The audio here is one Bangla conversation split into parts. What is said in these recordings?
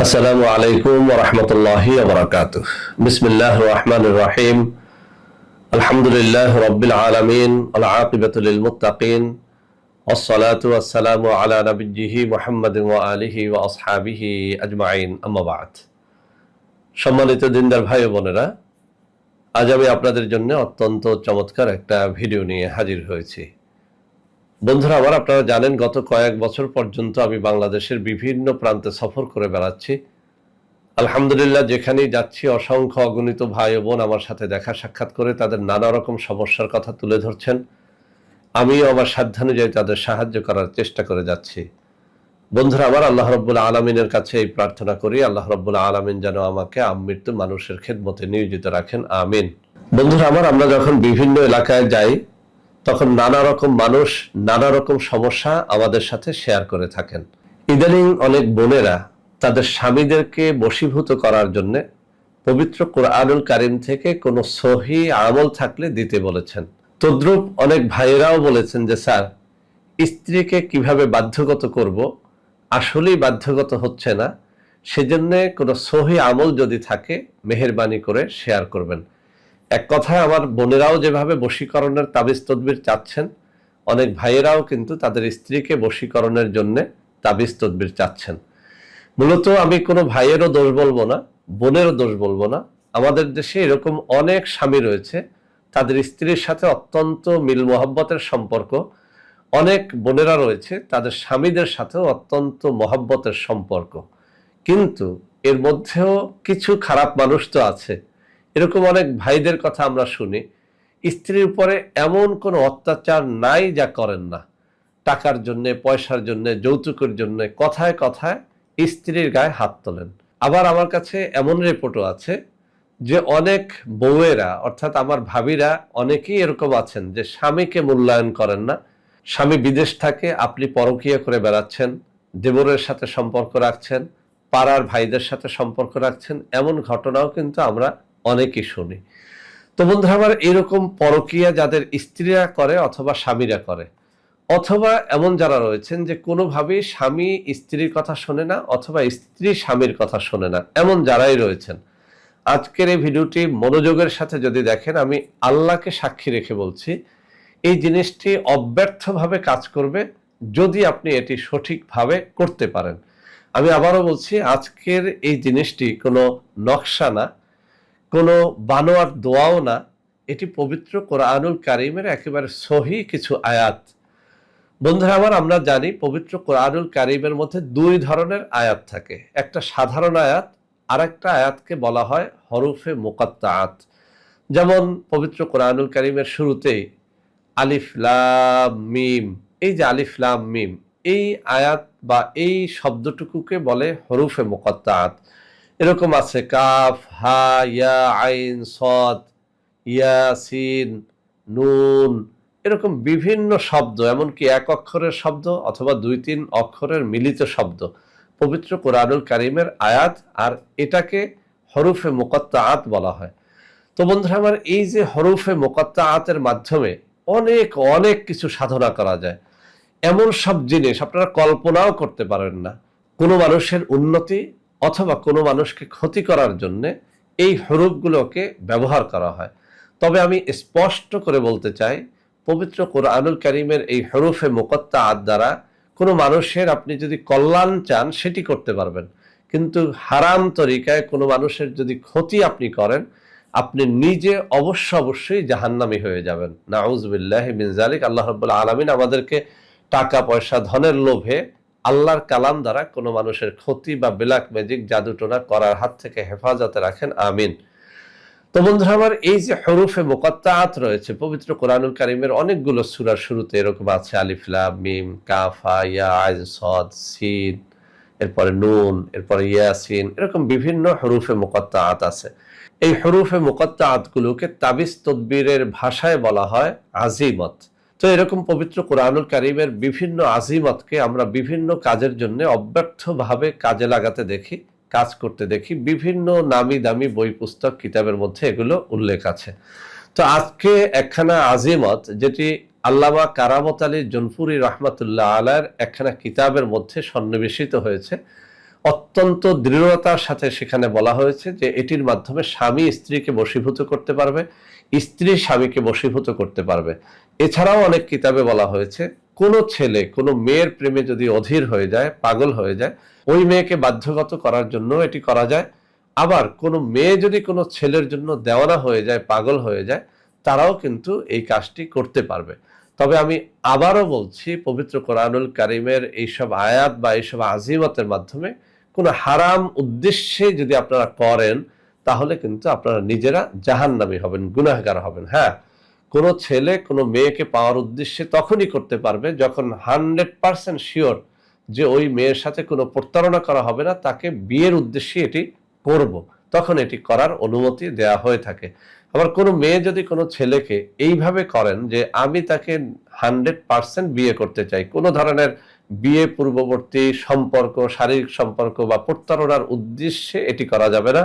আসসালামু আলাইকুম ওয়া রাহমাতুল্লাহি ওয়া বারাকাতুহু। বিসমিল্লাহির রহমানির রহিম। আলহামদুলিল্লাহি রাব্বিল আলামিন ওয়াল আকিবাতু লিল মুত্তাকিন। ওয়াসসালাতু ওয়াসসালামু আলা নাবিয়্যিহি মুহাম্মাদিন ওয়া আলিহি ওয়া আসহাবিহি আজমাইন। আম্মা বা'দ। সম্মানিত দিনদার ভাই ও বোনেরা, আজ আমি আপনাদের জন্য অত্যন্ত চমৎকার একটা ভিডিও নিয়ে হাজির হয়েছি। বন্ধুরা আমার, আপনারা জানেন গত কয়েক বছর পর্যন্ত আমি বাংলাদেশের বিভিন্ন প্রান্তে সফর করে বেড়াচ্ছি। আলহামদুলিল্লাহ, যেখানেই যাচ্ছি অসংখ্য অগণিত ভাই ও বোন আমার সাথে দেখা সাক্ষাৎ করে তাদের নানা রকম সমস্যার কথা তুলে ধরছেন। আমিও আমার সাধ্যানুযায়ী তাদের সাহায্য করার চেষ্টা করে যাচ্ছি। বন্ধুরা আমার, আল্লাহ রাব্বুল আলামিনের কাছে এই প্রার্থনা করি, আল্লাহ রাব্বুল আলামিন যেন আমাকে আমৃত্যু মানুষের খেদমতে নিয়োজিত রাখেন, আমিন। বন্ধুরা আমার, আমরা যখন বিভিন্ন এলাকায় যাই তখন নানা রকম মানুষ নানা রকম সমস্যা আমাদের সাথে শেয়ার করে থাকেন। ইদানিং অনেক বোনেরা তাদের স্বামীদেরকে বশীভূত করার জন্য পবিত্র কোরআনুল কারীম থেকে কোনো সহি আমল থাকলে দিতে বলেছেন। তদ্রূপ অনেক ভাইয়েরাও বলেছেন যে স্যার, স্ত্রীকে কিভাবে বাধ্যগত করব, আসলেই বাধ্যগত হচ্ছে না, সেজন্য কোনো সহি আমল যদি থাকে মেহেরবানি করে শেয়ার করবেন। এক কথায় আমার বোনেরাও যেভাবে বশীকরণের তাবিজ তদবির চাচ্ছেন, অনেক ভাইয়েরাও কিন্তু তাদের স্ত্রীকে বশীকরণের জন্য তাবিজ তদবির চাচ্ছেন। মূলত আমি কোনো ভাইয়েরও দোষ বলবো না, বোনেরও দোষ বলবো না। আমাদের দেশে এরকম অনেক স্বামী রয়েছে, তাদের স্ত্রীর সাথে অত্যন্ত মিল মোহাব্বতের সম্পর্ক। অনেক বোনেরা রয়েছে, তাদের স্বামীদের সাথেও অত্যন্ত মহব্বতের সম্পর্ক। কিন্তু এর মধ্যেও কিছু খারাপ মানুষ তো আছে। এরকম অনেক ভাইদের কথা আমরা শুনি, স্ত্রীর উপরে এমন কোনো অত্যাচার নাই যা করেন না। টাকার জন্য, পয়সার জন্য, যৌতুকের জন্য কথায় কথায় স্ত্রীর গায়ে হাত তোলেন। আবার আমার কাছে এমন রিপোর্টও আছে যে অনেক বউয়েরা, অর্থাৎ আমার ভাবিরা অনেকেই এরকম আছেন যে স্বামীকে মূল্যায়ন করেন না। স্বামী বিদেশ থাকে, আপনি পরকীয়া করে বেড়াচ্ছেন, দেবরের সাথে সম্পর্ক রাখছেন, পাড়ার ভাইদের সাথে সম্পর্ক রাখছেন, এমন ঘটনাও কিন্তু আমরা অনেকেই শুনি। তো বন্ধুরা আমার, এরকম পরকীয়া যাদের স্ত্রীরা করে অথবা স্বামীরা করে, অথবা এমন যারা রয়েছেন যে কোনোভাবেই স্বামী স্ত্রীর কথা শোনে না অথবা স্ত্রী স্বামীর কথা শোনে না, এমন যারাই রয়েছেন, আজকের এই ভিডিওটি মনোযোগের সাথে যদি দেখেন, আমি আল্লাহকে সাক্ষী রেখে বলছি, এই জিনিসটি অব্যর্থভাবে কাজ করবে যদি আপনি এটি সঠিকভাবে করতে পারেন। আমি আবারও বলছি, আজকের এই জিনিসটি কোনো নকশা না, কোনো বানোয়ার দোয়াও না, এটি পবিত্র কোরআনুল কারীমের একেবারে সহি কিছু আয়াত। বন্ধুরা আমার, আমরা জানি পবিত্র কোরআনুল কারীমের মধ্যে দুই ধরনের আয়াত থাকে। একটা সাধারণ আয়াত, আর একটা আয়াতকে বলা হয় হরফে মুকাত্তাআত। যেমন পবিত্র কোরআনুল কারীমের শুরুতেই আলিফ লাম মিম, এই যে আলিফ লাম মিম, এই আয়াত বা এই শব্দটুকুকে বলে হরফে মুকাত্তাআত। এরকম আছে কাফ হা ইয়া আইন সদ ইয়াসিন নুন, এরকম বিভিন্ন শব্দ, এমনকি এক অক্ষরের শব্দ অথবা দুই তিন অক্ষরের মিলিত শব্দ পবিত্র কোরআনুল কারীমের আয়াত, আর এটাকে হরফে মুকাত্তাআত বলা হয়। তো বন্ধুরা আমার, এই যে হরফে মুকাত্তাআতের মাধ্যমে অনেক অনেক কিছু সাধনা করা যায়। এমন সব জিনিস আপনারা কল্পনাও করতে পারেন না। কোনো মানুষের উন্নতি অথবা কোনো মানুষকে ক্ষতি করার জন্য এই হরফগুলোকে ব্যবহার করা হয়। তবে আমি স্পষ্ট করে বলতে চাই, পবিত্র কোরআনুল কারীমের এই হরফে মুকাত্তাআত দ্বারা কোনো মানুষের আপনি যদি কল্যাণ চান সেটি করতে পারবেন, কিন্তু হারাম তরিকায় কোনো মানুষের যদি ক্ষতি আপনি করেন, আপনি নিজে অবশ্যই জাহান্নামী হয়ে যাবেন। নাউযুবিল্লাহি মিন যালিক। আল্লাহ রাব্বুল আলামিন আমাদেরকে টাকা পয়সা ধনের লোভে আল্লাহর কালাম দ্বারা কোনো মানুষের ক্ষতি বা ব্ল্যাক ম্যাজিক জাদুটোনা করার হাত থেকে হেফাজতে রাখেন, আমিন। তো বন্ধুরা আমার, এই যে হরফে মুকাত্তাআত রয়েছে পবিত্র কোরআনুল কারীমের অনেকগুলো সূরার শুরুতে, এরকম আছে আলিফ লাম মিম কাফ হা ইয়া আইন সদ সিন, এরপরে নুন, এরপরে ইয়াসিন, এরকম বিভিন্ন হরফে মুকাত্তাআত আছে। এই হরফে মুকাত্তাআত গুলোকে তাবিজ তদবিরের ভাষায় বলা হয় আজিমত। তো এরকম পবিত্র কোরআনুল কারীমের বিভিন্ন আজিমতকে আমরা বিভিন্ন কাজের জন্য অব্যর্থভাবে কাজে লাগাতে দেখি, কাজ করতে দেখি। বিভিন্ন নামি দামি বই পুস্তক কিতাবের মধ্যে এগুলো উল্লেখ আছে। তো আজকে একখানা আজিমত, যেটি আল্লামা কারামত আলী জুনপুরি রহমাতুল্লাহ আলাইহির একখানা কিতাবের মধ্যে সন্নিবেশিত হয়েছে, অত্যন্ত দৃঢ়তার সাথে সেখানে বলা হয়েছে যে এটির মাধ্যমে স্বামী স্ত্রীকে বশীভূত করতে পারবে, স্ত্রী স্বামীকে বশীভূত করতে পারবে। এছাড়াও অনেক কিতাবে বলা হয়েছে কোনো ছেলে কোনো মেয়ের প্রেমে যদি অধীর হয়ে যায়, পাগল হয়ে যায়, ওই মেয়েকে বাধ্যগত করার জন্য এটি করা যায়। আবার কোনো মেয়ে যদি কোনো ছেলের জন্য দেওয়ানা হয়ে যায়, পাগল হয়ে যায়, তারাও কিন্তু এই কাজটি করতে পারবে। তবে আমি আবারও বলছি, পবিত্র কোরআনুল কারীমের এইসব আয়াত বা এইসব আজিমতের মাধ্যমে কোনো হারাম উদ্দেশ্যে যদি আপনারা করেন, তাহলে কিন্তু আপনারা নিজেরা জাহান্নামী হবেন, গুনাহগার হবেন। হ্যাঁ, কোনো ছেলে কোনো মেয়েকে পাওয়ার উদ্দেশ্যে তখনই করতে পারবে যখন 100% শিওর যে ওই মেয়ের সাথে কোনো প্রতারণা করা হবে না, তাকে বিয়ের উদ্দেশ্যে এটি করব, তখন এটি করার অনুমতি দেয়া হয়ে থাকে। আবার কোনো মেয়ে যদি কোনো ছেলেকে এইভাবে করেন যে আমি তাকে 100% বিয়ে করতে চাই, কোনো ধরনের বিয়ে পূর্ববর্তী সম্পর্ক, শারীরিক সম্পর্ক বা প্রতারণার উদ্দেশ্যে এটি করা যাবে না।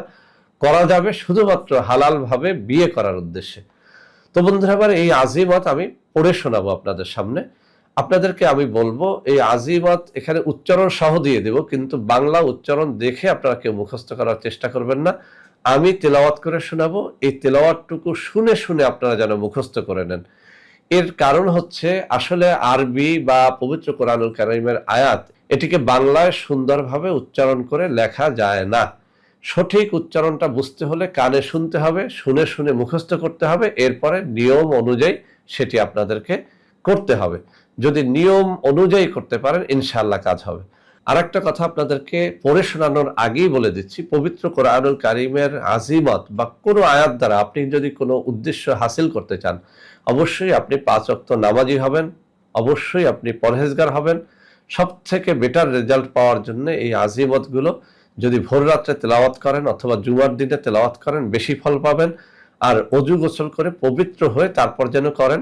করা যাবে শুধুমাত্র হালাল ভাবে বিয়ে করার উদ্দেশ্যে। তো বন্ধুরা, আবার এই আজিমত আমি পড়ে শোনাবো আপনাদের সামনে। আপনাদেরকে আমি বলবো এই আজিমত এখানে উচ্চারণ সহ দিয়ে দেব, কিন্তু বাংলা উচ্চারণ দেখে আপনারা কেউ মুখস্থ করার চেষ্টা করবেন না। আমি তেলাওয়াত করে শোনাবো, এই তেলাওয়াতটুকু শুনে শুনে আপনারা যেন মুখস্থ করে নেন। এর কারণ হচ্ছে আসলে আরবি বা পবিত্র কোরআনুল কারীমের আয়াত এটিকে বাংলায় সুন্দরভাবে উচ্চারণ করে লেখা যায় না। সঠিক উচ্চারণটা বুঝতে হলে কানে শুনতে হবে, শুনে শুনে মুখস্থ করতে হবে, এরপরে নিয়ম অনুযায়ী সেটি আপনাদেরকে করতে হবে। যদি নিয়ম অনুযায়ী করতে পারেন, ইনশাআল্লাহ কাজ হবে। আরেকটা কথা আপনাদেরকে পড়ে শোনানোর আগেই বলে দিচ্ছি, পবিত্র কোরআনুল কারীমের আজিমত বা কোনো আয়াত দ্বারা আপনি যদি কোনো উদ্দেশ্য হাসিল করতে চান, অবশ্যই আপনি 5 ওয়াক্ত নামাজি হবেন, অবশ্যই আপনি পরহেজগার হবেন। সবথেকে বেটার রেজাল্ট পাওয়ার জন্য এই আজিমতগুলো যদি ভোর রাত্রে তেলাওয়াত করেন অথবা জুমার দিনে তেলাওয়াত করেন, বেশি ফল পাবেন। আর অজু গোসল করে পবিত্র হয়ে তারপর যেন করেন।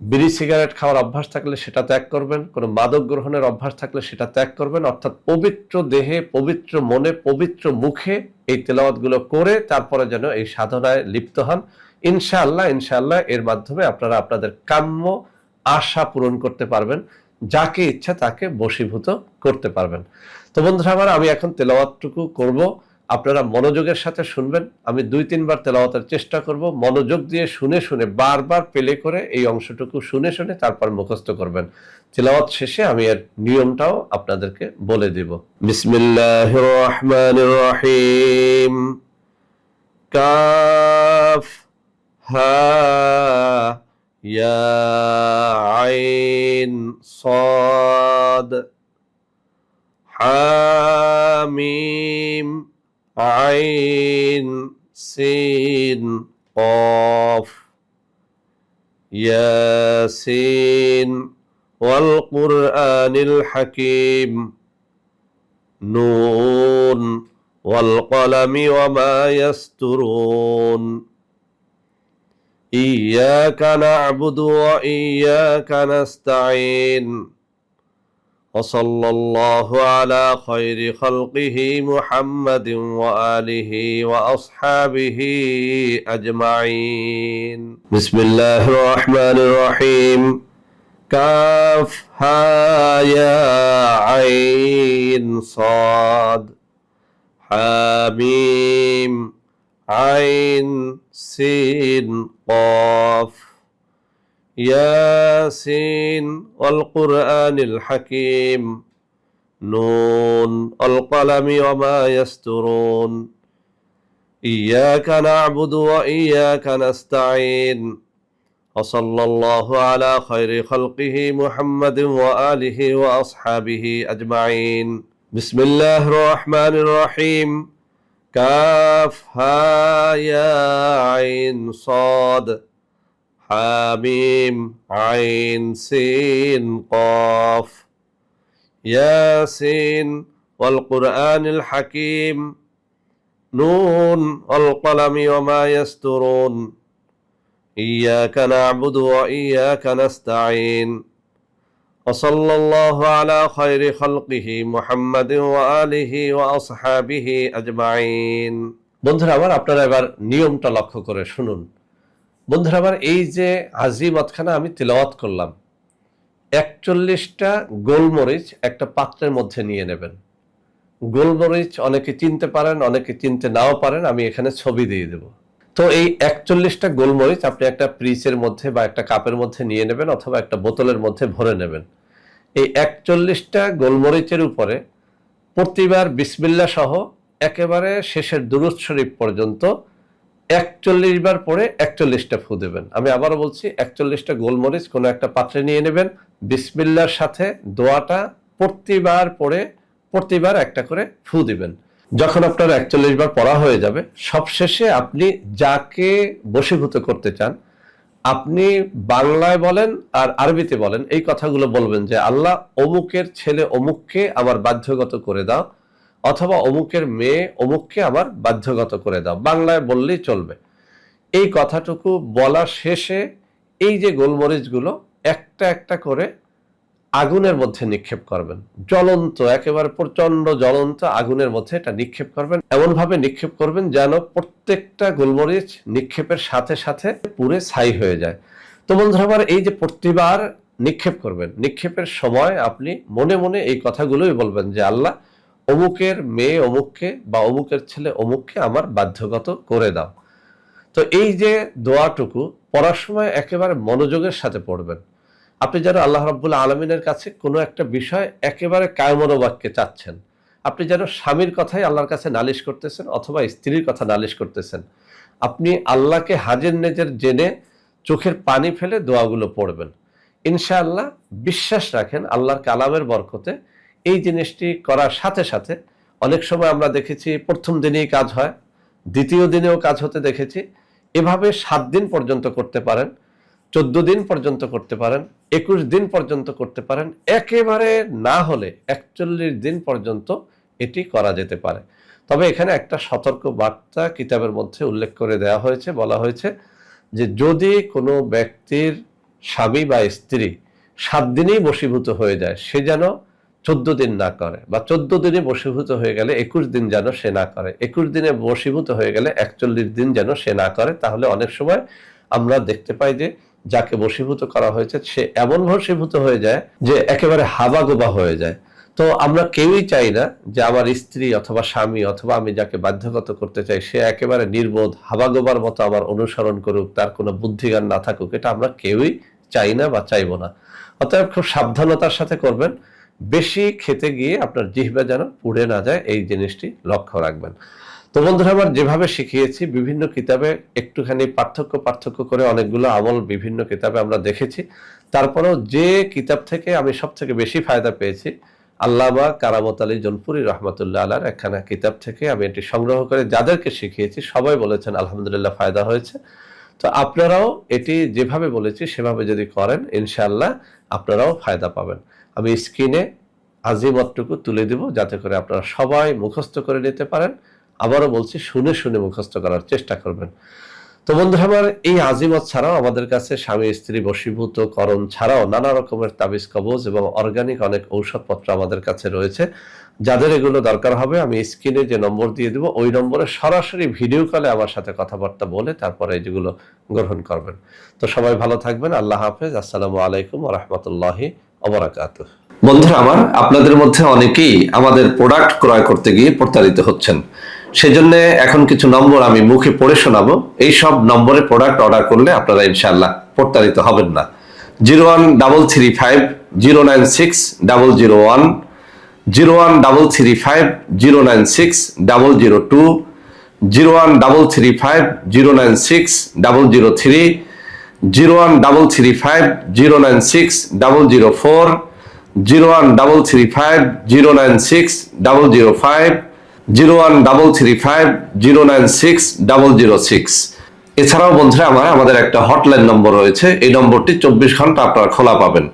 বিড়ি সিগারেট খাওয়ার অভ্যাস থাকলে সেটা ত্যাগ করবেন, কোনো মাদক গ্রহণের অভ্যাস থাকলে সেটা ত্যাগ করবেন। অর্থাৎ পবিত্র দেহে, পবিত্র মনে, পবিত্র মুখে এই তেলাওয়াতগুলো করে তারপরে যেন এই সাধনায় লিপ্ত হন। ইনশাআল্লাহ ইনশাআল্লাহ এর মাধ্যমে আপনারা আপনাদের কাম্য আশা পূরণ করতে পারবেন, যাকে ইচ্ছা তাকে বশীভূত করতে পারবেন। তো বন্ধুরা আমার, আমি এখন তেলাওয়াতটুকু করব, আপনারা মনোযোগের সাথে শুনবেন। আমি 2-3 বার তেলাওয়াতের চেষ্টা করব, মনোযোগ দিয়ে শুনে শুনে বারবার প্লে করে এই অংশটুকু শুনে শুনে তারপর মুখস্থ করবেন। তেলাওয়াত শেষে আমি এর নিয়মটাও আপনাদেরকে বলে দেব। বিসমিল্লাহির রহমানির রহিম। কাফ হা ইয়া আইন সাদ হামিম আইন সিন কফ ইয়াসিন ওয়াল কুরআনিল হাকিম নুন ওয়াল কলামি ওয়া মা ইয়াসতুরুন ইয়াকা না'বুদু ওয়া ইয়াকা নাস্তাঈন وصلى الله على خير خلقه محمد وآله وأصحابه أجمعين بسم الله الرحمن الرحيم كاف ها يا عين صاد حاميم عين سين قاف ياسين والقرآن الحكيم نون القلم وما يسترون إياك نعبد وإياك نستعين وصلى الله على خير خلقه محمد وآله وأصحابه أجمعين بسم الله الرحمن الرحيم كاف ها يا عين صاد حاميم عين سين قاف ياسين والقرآن الحكيم نون والقلم وما يسترون إياك نعبد وإياك نستعين وصلى الله على خير خلقه محمد وآله وأصحابه أجمعين বন্ধুরা আমার, আপনারা এবার নিয়মটা লক্ষ্য করে শুনুন। বন্ধুরা আমার, এই যে আজিমতখানা আমি তেলাওয়াত করলাম, 41টা গোলমরিচ একটা পাত্রের মধ্যে নিয়ে নেবেন। গোলমরিচ অনেকে চিনতে পারেন, অনেকে চিনতে নাও পারেন, আমি এখানে ছবি দিয়ে দেব। তো এই 41টা গোলমরিচ আপনি একটা পিচের মধ্যে বা একটা কাপের মধ্যে নিয়ে নেবেন অথবা একটা বোতলের মধ্যে ভরে নেবেন। এই 41টা গোলমরিচের উপরে প্রতিবার বিসমিল্লাহ সহ একেবারে শেষের দুরূদ শরীফ পর্যন্ত 41 বার পরে 41টা ফু দেবেন। আমি আবারও বলছি, 41টা গোলমরিচ কোনো একটা পাত্রে নিয়ে নেবেন, বিসমিল্লাহর সাথে দোয়াটা প্রতিবার পরে প্রতিবার একটা করে ফু দিবেন। যখন আপনার 41 বার পড়া হয়ে যাবে, সবশেষে আপনি যাকে বশীভূত করতে চান, আপনি বাংলায় বলেন আর আরবিতে বলেন, এই কথাগুলো বলবেন যে আল্লাহ অমুকের ছেলে অমুককে আমার বাধ্যগত করে দাও, অথবা অমুকের মেয়ে অমুককে আমার বাধ্যগত করে দাও, বাংলায় বললেই চলবে। এই কথাটুকু বলা শেষে এই যে গোলমরিচগুলো একটা একটা করে আগুনের মধ্যে নিক্ষেপ করবেন, জ্বলন্ত, একেবারে প্রচন্ড জ্বলন্ত আগুনের মধ্যে এটা নিক্ষেপ করবেন। এমন ভাবে নিক্ষেপ করবেন যেন প্রত্যেকটা গোলমরিচ নিক্ষেপের সাথে সাথে পুরে ছাই হয়ে যায়। তো বন্ধুরা আমার, এই যে প্রতিবার নিক্ষেপ করবেন, নিক্ষেপের সময় আপনি মনে মনে এই কথাগুলোই বলবেন যে আল্লাহ অমুকের মেয়ে অমুককে বা অমুকের ছেলে অমুককে আমার বাধ্যগত করে দাও। তো এই যে দোয়াটুকু পড়ার সময় একেবারে মনোযোগের সাথে পড়বেন। আপনি যেন আল্লাহ রাব্বুল আলামিনের কাছে কোনো একটা বিষয় একেবারে কায়মনো বাক্যে চাচ্ছেন, আপনি যেন স্বামীর কথাই আল্লাহর কাছে নালিশ করতেছেন অথবা স্ত্রীর কথা নালিশ করতেছেন, আপনি আল্লাহকে হাজির নেজের জেনে চোখের পানি ফেলে দোয়াগুলো পড়বেন। ইনশাআল্লাহ বিশ্বাস রাখেন, আল্লাহর কালামের বরকতে এই জিনিসটি করার সাথে সাথে অনেক সময় আমরা দেখেছি প্রথম দিনেই কাজ হয়, দ্বিতীয় দিনেও কাজ হতে দেখেছি। এভাবে 7 দিন পর্যন্ত করতে পারেন, 14 দিন পর্যন্ত করতে পারেন, 21 দিন পর্যন্ত করতে পারেন, একেবারে না হলে 41 দিন পর্যন্ত এটি করা যেতে পারে। তবে এখানে একটা সতর্ক বার্তা কিতাবের মধ্যে উল্লেখ করে দেওয়া হয়েছে, বলা হয়েছে যে যদি কোনো ব্যক্তির স্বামী বা স্ত্রী 7 দিনেই বশীভূত হয়ে যায়, সে যেন 14 দিন না করে, বা 14 দিনে বশীভূত হয়ে গেলে 21 দিন যেন সে না করে, 21 দিনে বশীভূত হয়ে গেলে 41 দিন যেন সে না করে। তাহলে অনেক সময় আমরা দেখতে পাই যে যাকে বশীভূত করা হয়েছে সে এমন বশীভূত হয়ে যায় যে একেবারে হাবাগোবা হয়ে যায়। তো আমরা কেউই চাই না যে আমার স্ত্রী অথবা স্বামী অথবা আমি যাকে বাধ্যগত করতে চাই সে একেবারে নির্বোধ হাবাগোবার মতো আমার অনুসরণ করুক, তার কোনো বুদ্ধিজ্ঞান না থাকুক, এটা আমরা কেউই চাই না বা চাইবো না। অতএব খুব সাবধানতার সাথে করবেন, বেশি খেতে গিয়ে আপনার জিহ্বা যেন পুড়ে না যায়, এই জিনিসটি লক্ষ্য রাখবেন। তো বন্ধুরা আমার, যেভাবে শিখিয়েছি বিভিন্ন কিতাবে একটুখানি পার্থক্য করে অনেকগুলো আমল বিভিন্ন কিতাবে আমরা দেখেছি, তারপরেও যে কিতাব থেকে আমি সব থেকে বেশি ফায়দা পেয়েছি, আল্লামা কারামত আলী জোনপুরি রহমতুল্লাহ আলার একখানা কিতাব থেকে আমি এটি সংগ্রহ করে যাদেরকে শিখিয়েছি সবাই বলেছেন আলহামদুলিল্লাহ ফায়দা হয়েছে। তো আপনারাও এটি যেভাবে বলেছি সেভাবে যদি করেন, ইনশাআল্লাহ আপনারাও ফায়দা পাবেন। আমি স্ক্রিনে আজিমতটুকু তুলে দিব যাতে করে আপনারা সবাই মুখস্থ করে নিতে পারেন। আবারও বলছি, শুনে শুনে মুখস্থ করার চেষ্টা করবেন। তো বন্ধুরা আমার, এই আজিমত ছাড়াও আমাদের কাছে স্বামী স্ত্রী বশীভূত করণ ছাড়াও নানা রকমের তাবিজ কবজ এবং অর্গানিক অনেক ঔষধপত্র আমাদের কাছে রয়েছে। যাদের এগুলো দরকার হবে আমি স্ক্রিনে যে নম্বর দিয়ে দেব ওই নম্বরে সরাসরি ভিডিও কলে আমার সাথে কথাবার্তা বলে তারপরে যেগুলো গ্রহণ করবেন। তো সবাই ভালো থাকবেন। আল্লাহ হাফেজ। আসসালামু আলাইকুম ওয়া রাহমাতুল্লাহি ওয়া বারাকাতুহু। বন্ধুরা আমার, আপনাদের মধ্যে অনেকেই আমাদের প্রোডাক্ট ক্রয় করতে গিয়ে প্রতারিত হচ্ছেন। সেজন্য এখন কিছু নম্বর আমি মুখে পড়ে শোনাবো। এই সব নম্বরে প্রোডাক্ট অর্ডার করলে আপনারা ইনশাআল্লাহ প্রতারিত হবেন না। 01335096001, 01335096002, 01335096003, 01335096004, 01335096005, 01335096006। এছাড়াও বন্ধুরা আমাদের একটা হটলাইন নম্বর রয়েছে, এই নম্বরটি 24 ঘন্টা আপনারা খোলা পাবেন,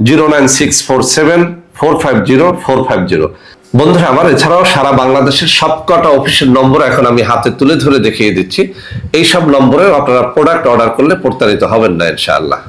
09647450450। বন্ধুরা আমার, এছাড়াও সারা বাংলাদেশের সবকটা অফিসের নম্বর এখন আমি হাতে তুলে ধরে দেখিয়ে দিচ্ছি। এই সব নম্বরে আপনারা প্রোডাক্ট অর্ডার করলে প্রতারিত হবেন না ইনশাআল্লাহ।